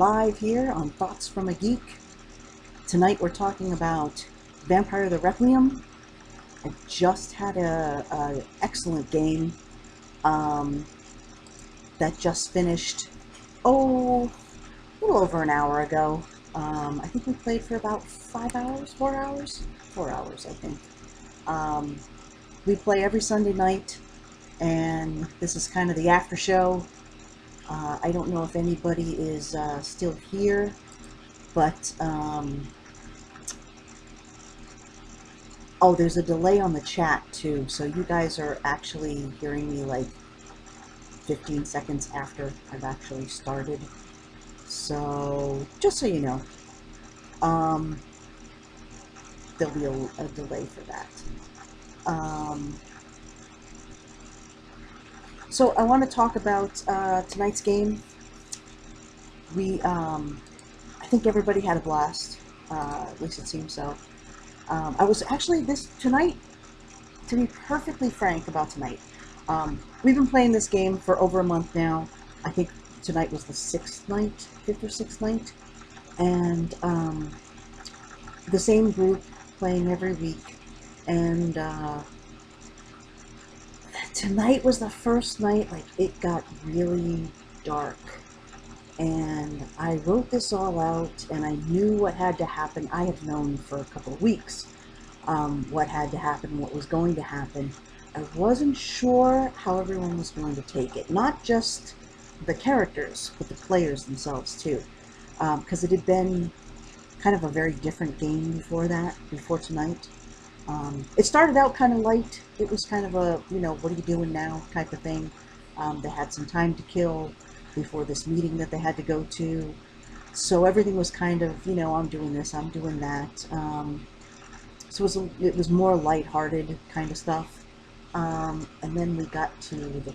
live here on Thoughts from a Geek. Tonight we're talking about Vampire the Requiem. I just had a excellent game that just finished, a little over an hour ago. I think we played for about 5 hours, 4 hours? 4 hours, I think. We play every Sunday night, and this is kind of the after show. I don't know if anybody is still here, but oh, there's a delay on the chat too, so you guys are actually hearing me like 15 seconds after I've actually started. So just so you know, there'll be a delay for that. So I want to talk about tonight's game. I think everybody had a blast. At least it seems so. I was actually tonight, to be perfectly frank about tonight, we've been playing this game for over a month now. I think tonight was the 5th or sixth night, and the same group playing every week. And tonight was the first night, like, it got really dark, and I wrote this all out, and I knew what had to happen. I had known for a couple of weeks what had to happen, what was going to happen. I wasn't sure how everyone was going to take it, not just the characters, but the players themselves too, because it had been kind of a very different game before tonight. It started out kind of light. It was kind of a, what are you doing now type of thing. They had some time to kill before this meeting that they had to go to. So everything was kind of, I'm doing this, I'm doing that. So it was more lighthearted kind of stuff. And then we got to the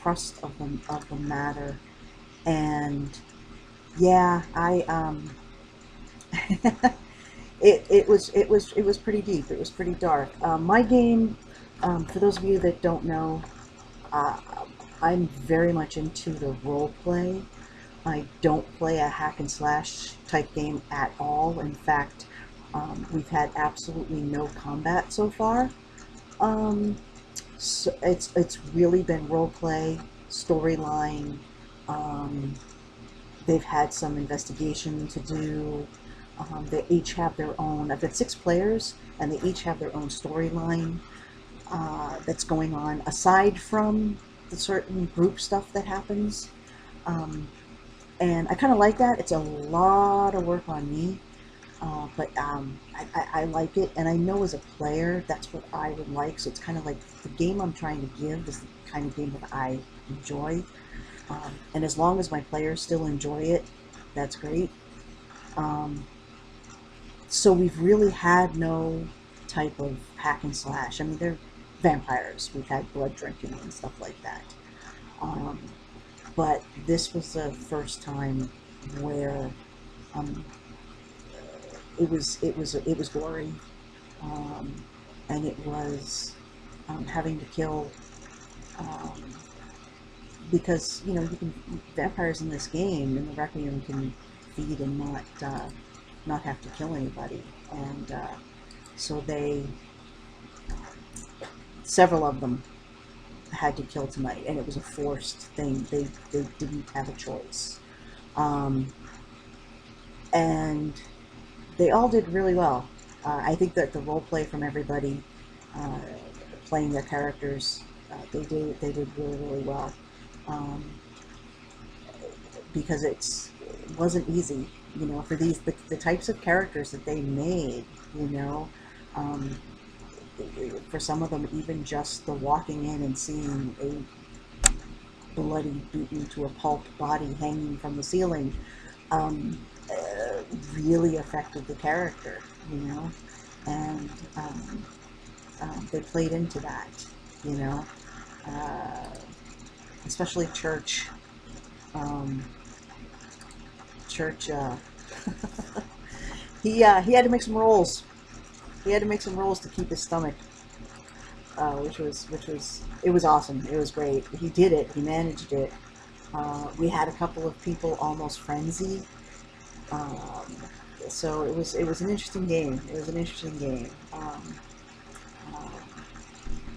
crust of the matter. And yeah, It was pretty deep. It was pretty dark. My game, for those of you that don't know, I'm very much into the role play. I don't play a hack and slash type game at all. In fact, we've had absolutely no combat so far. So it's really been role play, storyline. They've had some investigation to do. They each have their own. I've got 6 players, and they each have their own storyline that's going on aside from the certain group stuff that happens. And I kind of like that. It's a lot of work on me, but I like it, and I know as a player that's what I would like. So it's kind of like the game I'm trying to give is the kind of game that I enjoy, and as long as my players still enjoy it, that's great. So we've really had no type of hack and slash. I mean, they're vampires. We've had blood drinking and stuff like that. But this was the first time where it was gory, and it was having to kill, because vampires in this game in the Requiem can feed and not have to kill anybody, and so several of them had to kill tonight, and it was a forced thing. They didn't have a choice, and they all did really well. I think that the role play from everybody, playing their characters, they did really well, because it wasn't easy. For the types of characters that they made, for some of them, even just the walking in and seeing a bloody, beaten to a pulp body hanging from the ceiling, really affected the character, and they played into that, especially Church. He had to make some rolls. He had to make some rolls to keep his stomach, which was awesome. It was great. He did it. He managed it. We had a couple of people almost frenzy. Um, so it was an interesting game. It was an interesting game. Uh,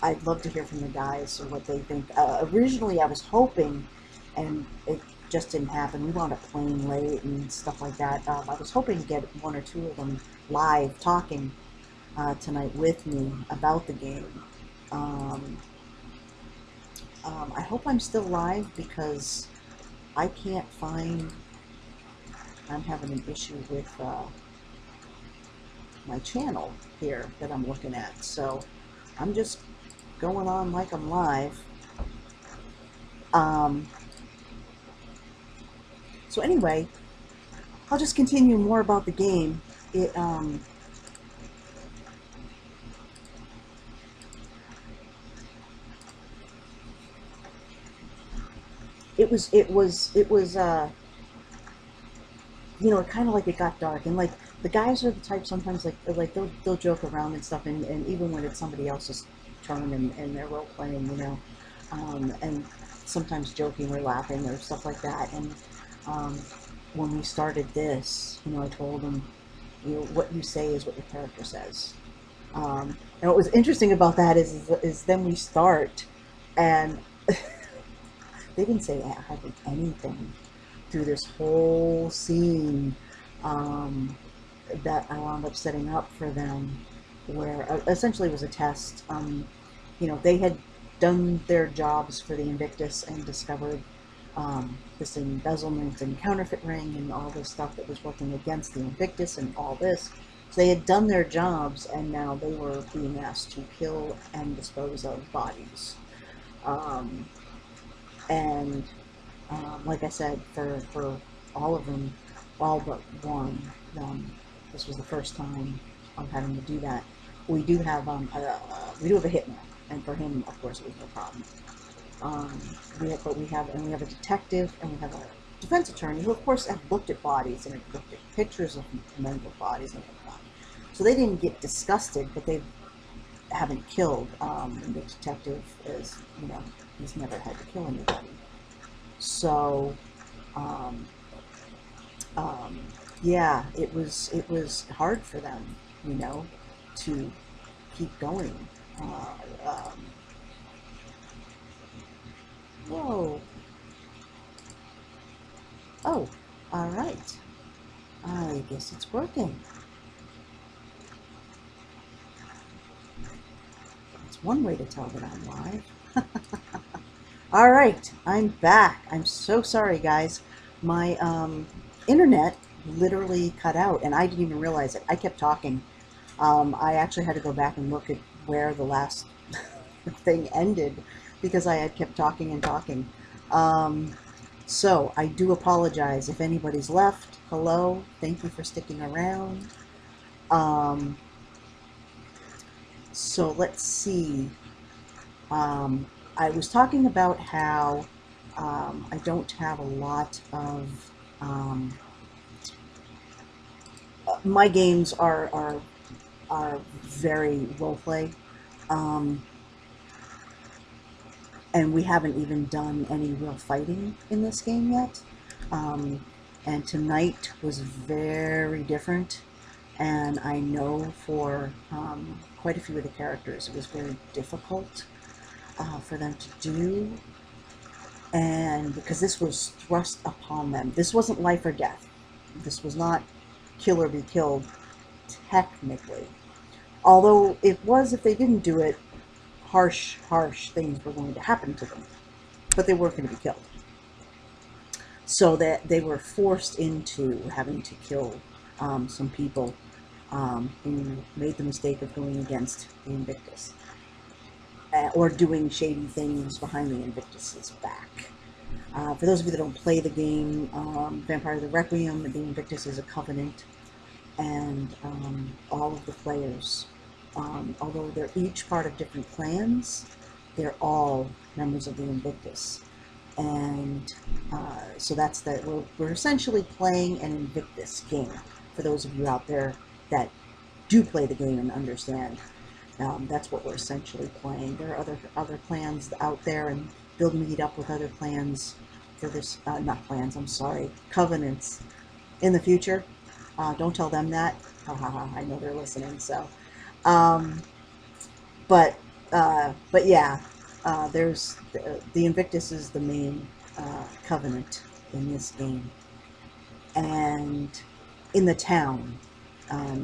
I'd love to hear from the guys or what they think. Originally, I was hoping, and it just didn't happen. We wound up playing late and stuff like that. I was hoping to get one or two of them live talking tonight with me about the game. Um, I hope I'm still live because I can't find. I'm having an issue with my channel here that I'm looking at. So I'm just going on like I'm live. Um, so anyway, I'll just continue more about the game. It it was you know, kind of like it got dark, and like the guys are the type sometimes like they'll joke around and stuff, and even when it's somebody else's turn and they're role playing, you know, and sometimes joking or laughing or stuff like that. And um, when we started this, you know, I told them, you know, what you say is what your character says. And what was interesting about that is then we start, and they didn't say hardly anything through this whole scene um, that I wound up setting up for them, where essentially it was a test. You know, they had done their jobs for the Invictus and discovered this embezzlement and counterfeit ring and all this stuff that was working against the Invictus and all this. So they had done their jobs, and now they were being asked to kill and dispose of bodies. Um, and like I said, for all of them, all but one, this was the first time I'm having to do that. We do have we do have a hitman, and for him, of course, it was no problem. But we have a detective, and we have a defense attorney who, of course, have looked at bodies and have looked at pictures of mental bodies and whatnot. So they didn't get disgusted, but they haven't killed. And the detective is, you know, he's never had to kill anybody. So, um, um, yeah, it was hard for them, you know, to keep going. Um, whoa! Oh, all right. I guess it's working. It's one way to tell that I'm live. All right, I'm back. I'm so sorry, guys. My internet literally cut out, and I didn't even realize it. I kept talking. I actually had to go back and look at where the last thing ended because I had kept talking and talking. Um, so I do apologize if anybody's left. Hello, thank you for sticking around. Um, so let's see. Um, I was talking about how I don't have a lot of my games are very role play, um, and we haven't even done any real fighting in this game yet. Um, and tonight was very different, and I know for quite a few of the characters it was very difficult for them to do, and because this was thrust upon them. This wasn't life or death. This was not kill or be killed, technically. Although it was, if they didn't do it, harsh things were going to happen to them. But they weren't going to be killed. So that they were forced into having to kill some people who made the mistake of going against the Invictus. Or doing shady things behind the Invictus's back. For those of you that don't play the game, Vampire the Requiem, the Invictus is a covenant, and all of the players, although they're each part of different clans, they're all members of the Invictus. And so that's that. We're essentially playing an Invictus game, for those of you out there that do play the game and understand. That's what we're essentially playing. There are other clans out there, and build meet up with other clans for this, not plans, I'm sorry, covenants in the future. Don't tell them that. Ha ha ha, I know they're listening, so. Um, but yeah, there's the Invictus is the main covenant in this game, and in the town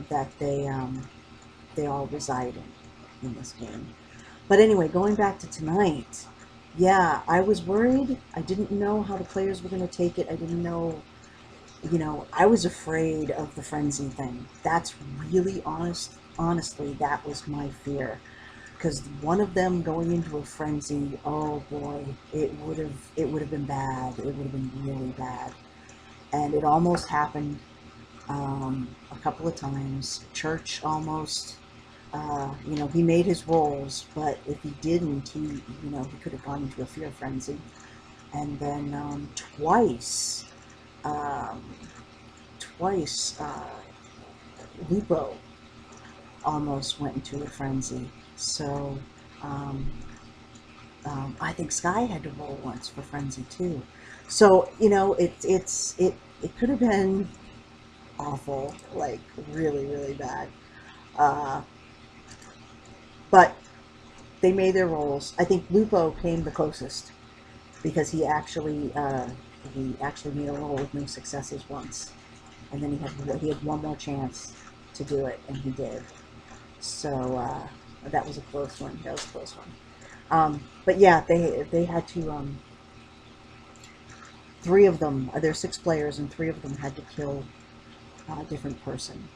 that they all reside in this game. But anyway, going back to tonight, yeah, I was worried. I didn't know how the players were going to take it. I didn't know, I was afraid of the frenzy thing. That's really honestly, that was my fear. Because one of them going into a frenzy, oh boy, it would have been bad. It would have been really bad. And it almost happened a couple of times. Church almost, he made his rolls, but if he didn't, he could have gone into a fear frenzy. And then um, twice, Lupo almost went into a frenzy. So, I think Sky had to roll once for frenzy too. So, it could have been awful, like really, really bad. Uh, but they made their rolls. I think Lupo came the closest because he actually made a roll with no successes once, and then he had one more chance to do it, and he did. So that was a close one. That was a close one. But yeah, they had to. Three of them. There's 6 players, and 3 of them had to kill a different person.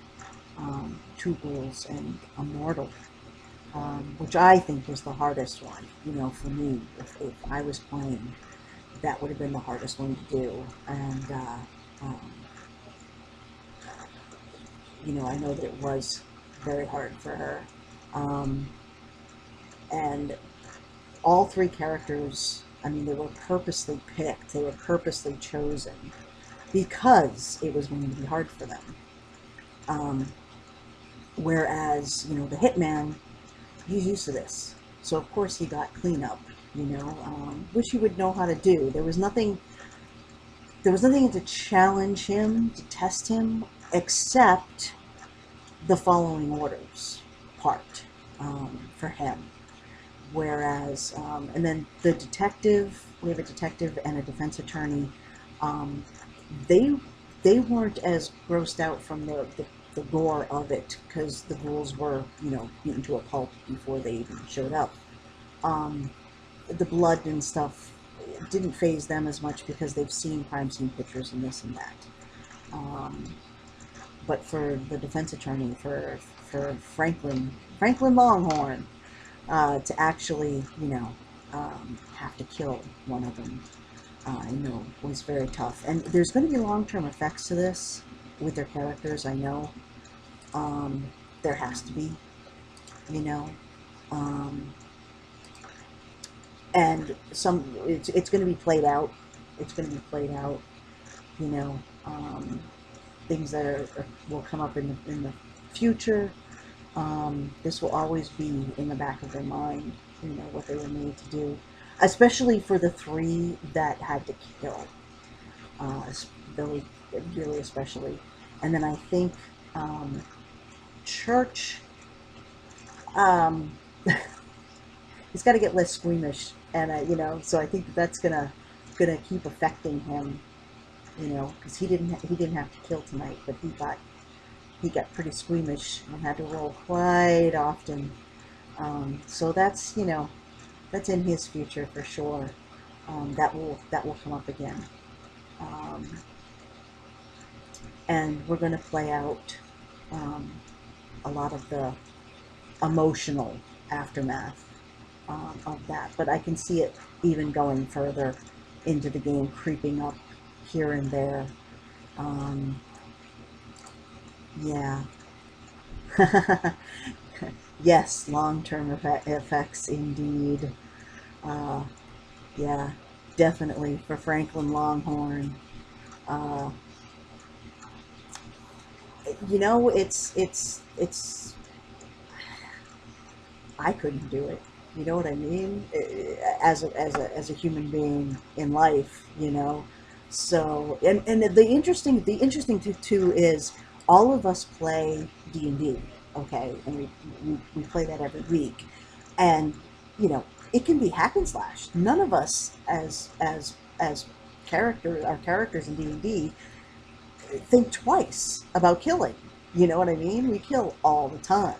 2 ghouls and a mortal, which I think was the hardest one. For me, if I was playing, that would have been the hardest one to do. And um, I know that it was very hard for her. And all 3 characters, I mean, they were purposely picked. They were purposely chosen because it was going to be hard for them. Whereas, the hitman, he's used to this. So, of course, he got cleanup, which he would know how to do. There was nothing to challenge him, to test him, except the following orders part for him. Whereas, and then the detective, we have a detective and a defense attorney. They weren't as grossed out from the gore of it because the ghouls were, beaten to a pulp before they even showed up. The blood and stuff didn't faze them as much because they've seen crime scene pictures and this and that. But for the defense attorney, for Franklin Longhorn, to actually, have to kill one of them, was very tough. And there's going to be long-term effects to this with their characters, I know. There has to be, and it's going to be played out. It's going to be played out, you know, things that will come up in the future. This will always be in the back of their mind, what they were made to do, especially for the 3 that had to kill, really, really especially. And then I think Church, he's got to get less squeamish, and so I think that's gonna keep affecting him, because he didn't have to kill tonight, but he got pretty squeamish and had to roll quite often. So that's that's in his future for sure. That will come up again, and we're going to play out a lot of the emotional aftermath of that. But I can see it even going further into the game, creeping up here and there. Yeah. Yes, long-term effects indeed. Uh, yeah, definitely for Franklin Longhorn. Uh, it's I couldn't do it. You know what I mean? As a human being in life, you know. So, and the interesting thing too is all of us play D&D, okay, and we play that every week, and you know it can be hack and slash. None of us as characters, our characters in D&D, think twice about killing. You know what I mean? We kill all the time.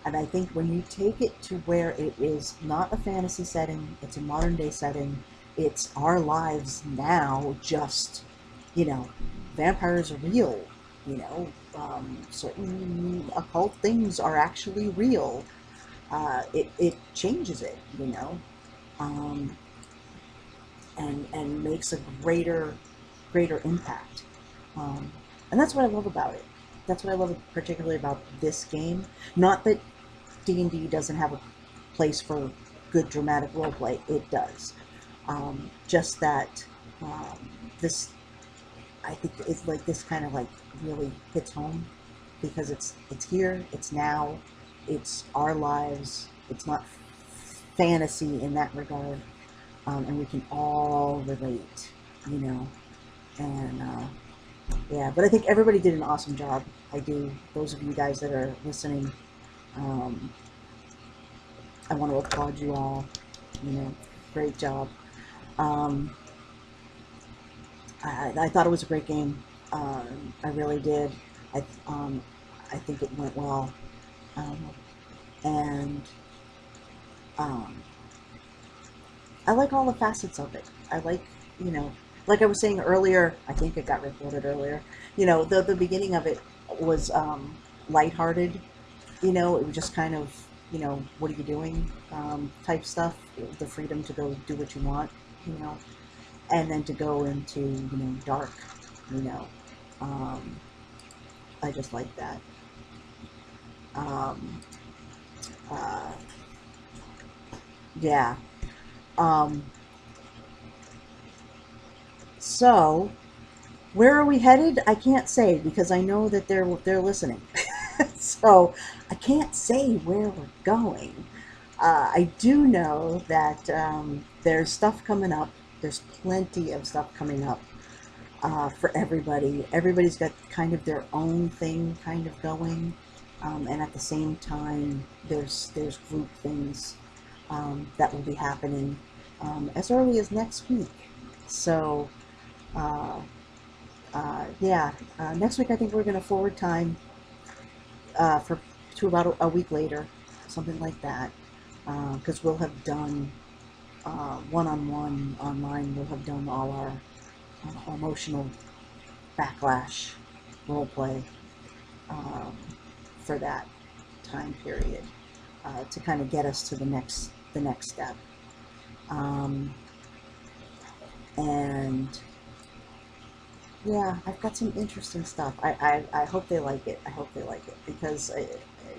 And I think when you take it to where it is not a fantasy setting, it's a modern day setting, it's our lives now, just, you know, vampires are real, you know, certain occult things are actually real. It changes it, you know, um, and makes a greater impact. Um, and that's what I love about it. That's what I love particularly about this game. Not that D&D doesn't have a place for good dramatic roleplay. It does. Just that um, this, I think, it's like this kind of like really hits home because it's here, it's now, it's our lives. It's not fantasy in that regard, and we can all relate, you know. And yeah, but I think everybody did an awesome job. I do. Those of you guys that are listening, um, I want to applaud you all. You know, great job. Um, I thought it was a great game. I really did. I, um, I think it went well. Um, and um, I like all the facets of it. I like, you know, like I was saying earlier, I think it got recorded earlier, you know, the beginning of it was lighthearted. You know, it was just kind of, you know, what are you doing type stuff. The freedom to go do what you want, you know, and then to go into, you know, dark, you know. Um, I just like that. Um, uh, yeah. Um, so, where are we headed? I can't say because I know that they're listening. So I can't say where we're going. I do know that there's stuff coming up. There's plenty of stuff coming up for everybody. Everybody's got kind of their own thing kind of going, and at the same time, there's group things that will be happening as early as next week. So. Uh, yeah, next week I think we're going to forward time for to about a week later, something like that, because we'll have done one-on-one online. We'll have done all our emotional backlash role play um, for that time period to kind of get us to the next step, um, and yeah, I've got some interesting stuff. I hope they like it. I hope they like it because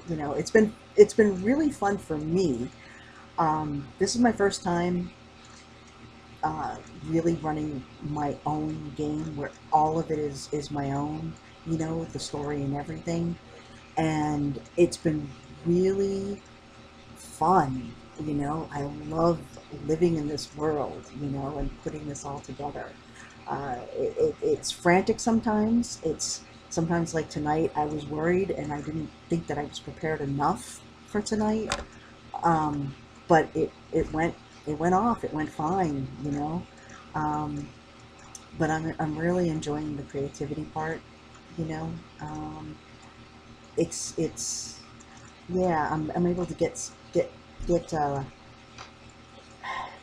you know it's been really fun for me. This is my first time really running my own game where all of it is my own. You know, the story and everything, and it's been really fun. You know, I love living in this world. You know, and putting this all together. It's frantic sometimes. It's sometimes like tonight I was worried and I didn't think that I was prepared enough for tonight. Um, but it went off. It went fine, you know. Um, but I'm really enjoying the creativity part, you know. It's yeah. I'm able to get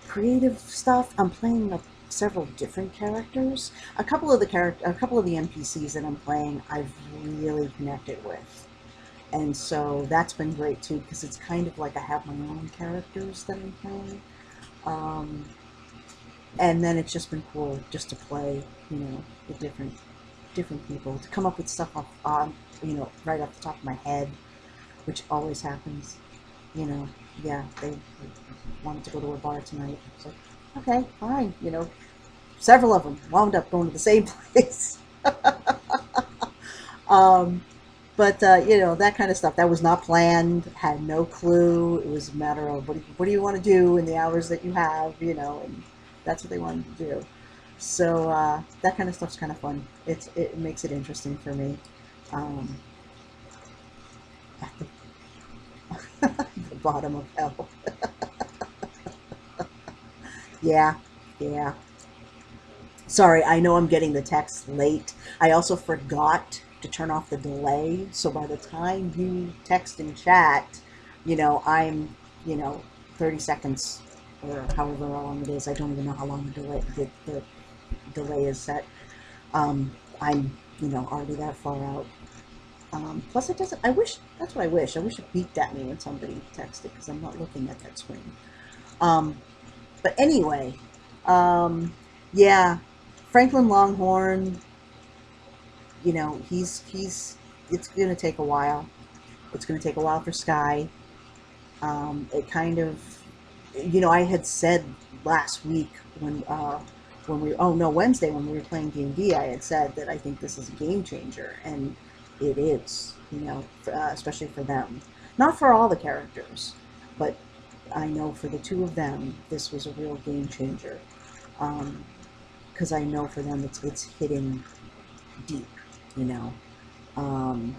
creative stuff. I'm playing like several different characters. A couple of the NPCs that I'm playing, I've really connected with, and so that's been great too because it's kind of like I have my own characters that I'm playing, um, and then it's just been cool just to play, you know, with different people to come up with stuff off on, you know, right off the top of my head, which always happens. You know, yeah, they wanted to go to a bar tonight. So, okay, fine. You know, several of them wound up going to the same place. um, But you know, that kind of stuff, that was not planned, had no clue. It was a matter of what do you want to do in the hours that you have, you know, and that's what they wanted to do. So that kind of stuff's kind of fun. It makes it interesting for me. Um, at the bottom of hell. Yeah, yeah. Sorry, I know I'm getting the text late. I also forgot to turn off the delay, so by the time you text and chat, you know, I'm, you know, 30 seconds or however long it is. I don't even know how long the delay is set. I'm, you know, already that far out. Plus, it doesn't. I wish that's what I wish. I wish it beeped at me when somebody texted because I'm not looking at that screen. Um, but anyway, um, yeah, Franklin Longhorn. You know, he's. It's gonna take a while. It's gonna take a while for Sky. It kind of, you know, I had said last week when we oh no Wednesday when we were playing D&D, I had said that I think this is a game changer, and it is, you know, especially for them, not for all the characters, but I know for the two of them this was a real game changer, because I know for them it's hitting deep, you know. Um,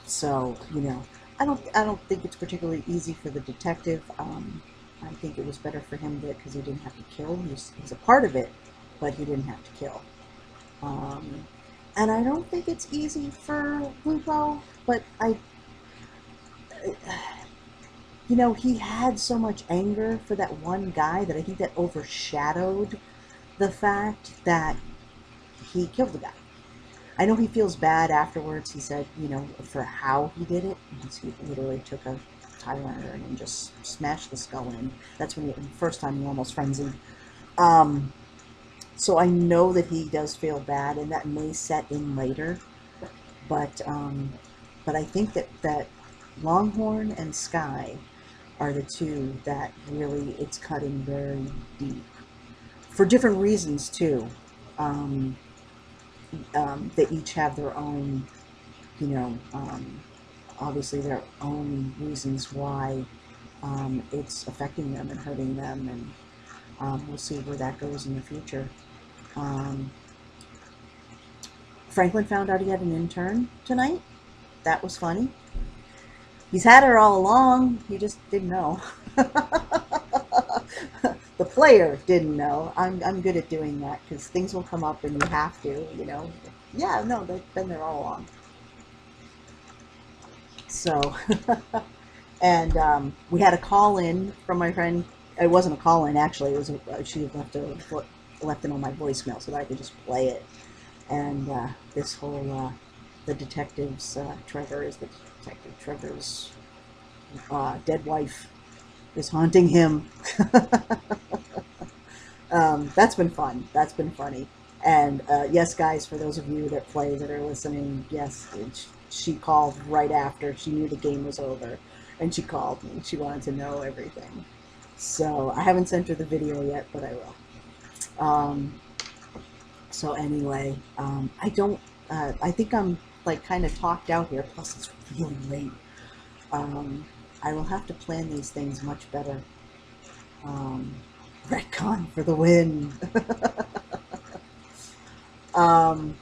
So, you know, I don't think it's particularly easy for the detective. I think it was better for him because he didn't have to kill. He's a part of it, but he didn't have to kill. Um, and I don't think it's easy for Lupo, but you know, he had so much anger for that one guy that I think that overshadowed the fact that he killed the guy. I know he feels bad afterwards. He said, you know, for how he did it, because he literally took a tire iron and just smashed the skull in. That's when the first time he almost frenzied. Um, so I know that he does feel bad, and that may set in later. But but I think that Longhorn and Sky are the two that really it's cutting very deep for different reasons too. Um, they each have their own, you know, obviously their own reasons why it's affecting them and hurting them, and we'll see where that goes in the future. Um, Franklin found out he had an intern tonight. That was funny. He's had her all along. He just didn't know. The player didn't know. I'm good at doing that because things will come up and you have to, you know. Yeah, no, they've been there all along. So, and we had a call in from my friend. It wasn't a call in actually. It was she had left it on my voicemail so that I could just play it. And this whole the detective's Trevor is the detective. Trevor's dead wife is haunting him. That's been fun. That's been funny. And yes, guys, for those of you that play that are listening, yes, she called right after. She knew the game was over, and she called me. She wanted to know everything. So I haven't sent her the video yet, but I will. So anyway, I don't. I think I'm like kind of talked out here. Plus, it's really late. Um, I will have to plan these things much better. Um, Retcon for the win. um,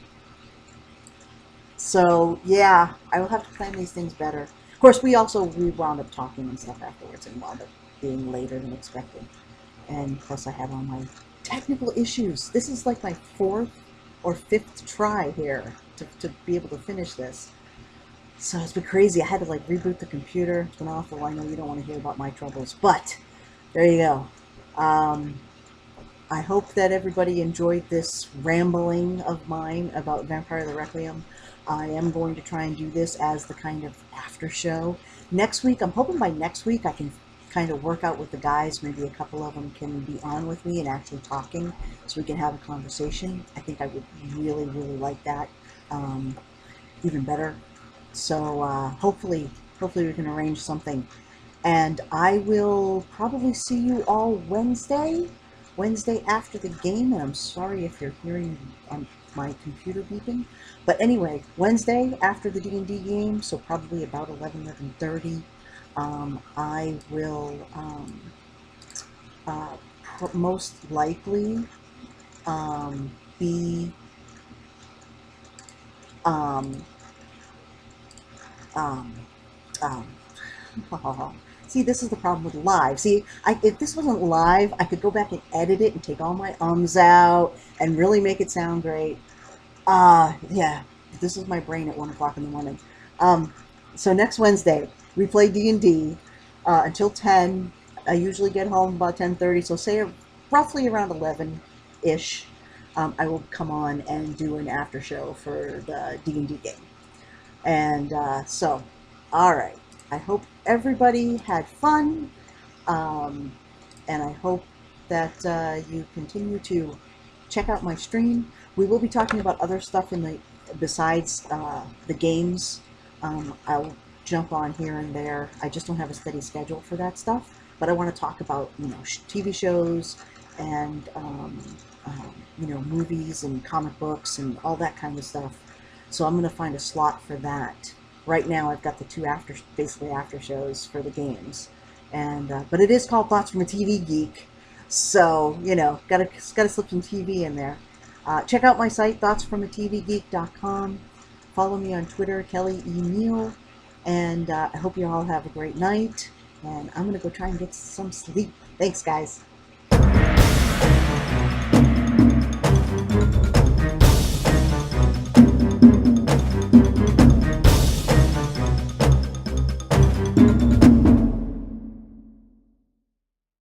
so yeah, I will have to plan these things better. Of course, we wound up talking and stuff afterwards, and wound up being later than expected. And plus, I had all my technical issues. This is like my fourth or fifth try here to be able to finish this. So it's been crazy. I had to like reboot the computer. It's been awful. I know you don't want to hear about my troubles, but there you go. Um, I hope that everybody enjoyed this rambling of mine about Vampire the Requiem. I am going to try and do this as the kind of after show. Next week, I'm hoping by next week I can kind of work out with the guys. Maybe a couple of them can be on with me and actually talking so we can have a conversation. I think I would really, really like that even better. So hopefully we can arrange something. And I will probably see you all Wednesday after the game. And I'm sorry if you're hearing my computer beacon. But anyway, Wednesday after the D&D game, so probably about 11:30, I will most likely be um, um, um, see, this is the problem with live. See, if this wasn't live, I could go back and edit it and take all my ums out and really make it sound great. Yeah, this is my brain at 1 o'clock in the morning. So next Wednesday, we play D&D until 10. I usually get home about 10:30, so say roughly around 11-ish. I will come on and do an after show for the D&D game. And so, all right. I hope everybody had fun, and I hope that you continue to check out my stream. We will be talking about other stuff besides the games. I'll jump on here and there. I just don't have a steady schedule for that stuff. But I want to talk about TV shows and movies and comic books and all that kind of stuff. So I'm going to find a slot for that. Right now I've got the two basically after shows for the games, and but it is called Thoughts from a TV Geek, so gotta slip some TV in there. Check out my site, thoughtsfromatvgeek.com. Follow me on Twitter, Kelly E. Neal, and I hope you all have a great night, and I'm gonna go try and get some sleep. Thanks, guys.